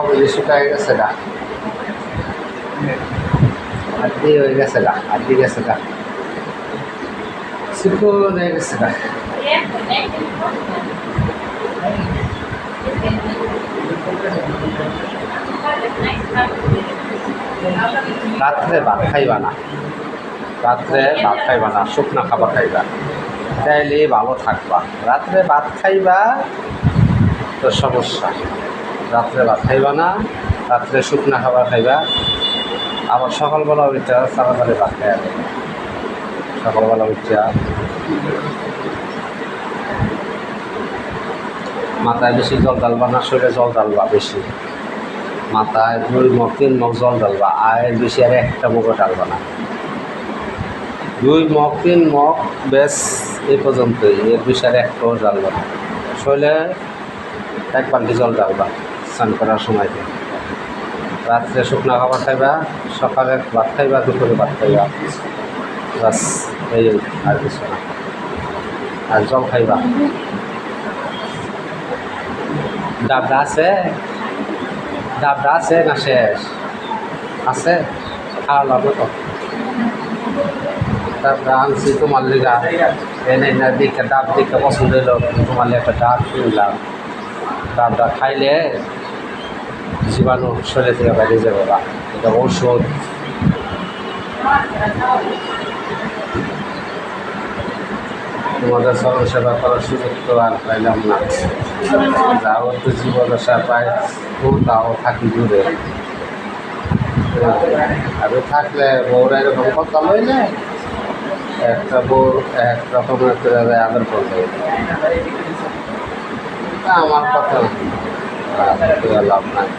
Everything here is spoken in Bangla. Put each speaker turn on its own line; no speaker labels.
বুঝে শুকায় গেছে গা, আড্ডি হয়ে গেছে গা, আড্ডি গেছে গা, শুকনো হয়ে গেছে গা। রাত্রে ভাত খাইবা না, রাত্রে ভাত খাইবা না, শুকনা খাবার খাইবা, তাইলে ভালো থাকবা। রাত্রে ভাত খাইবা তো সমস্যা, রাত্রে ভাত খাইবা না, রাত্রে শুকনা খাবার খাইবা। আবার সকালবেলা উঠা তাড়াতাড়ি ভাত খাইয়া দেবে, সকালবেলা উঠা মাথায় বেশি জল ঢালবা না, শরীরে জল ঢালবা বেশি, মাথায় 2 মগ 3 মগ জল ঢালবা, আর বেশি আর একটা মগও ঢালবা না। 2 মগ 3 মগ বেশ, এই পর্যন্তই, এর বেশি আর একটাও ঢালবা না। শরীরে 1 বালতি জল ঢালবা স্নান করার সময়। রাত্রে শুকনা খাবার খাইবা, সকালে ভাত খাইবা, দুপুরে ভাত খাইবা, বাস এই আর কিছু না। আর জল খাইবা। ডাবটা আছে, ডাবটা আছে না শেষ আছে? খাওয়া লাগবে তো। ডাবটা আনছি তোমার লিগা, এনে না দিকে ডাব দিকে পছন্দ হইল, তোমার লিগে একটা ডাব কিনলাম। ডাবটা খাইলে জীবাণু শরীর থেকে বাইরে যাবে, বা এটা ঔষধ। তোমাদের চরণ সেবা করার সুযোগ তো আর পাইলাম না, যাও তো জীবদশা পাই, তাও থাকি দূরে। আমি থাকলে বউরা এরকম কথা লইলে একটা বউ এক রকমের আদর করবে, আমার কথা লাভ নাই।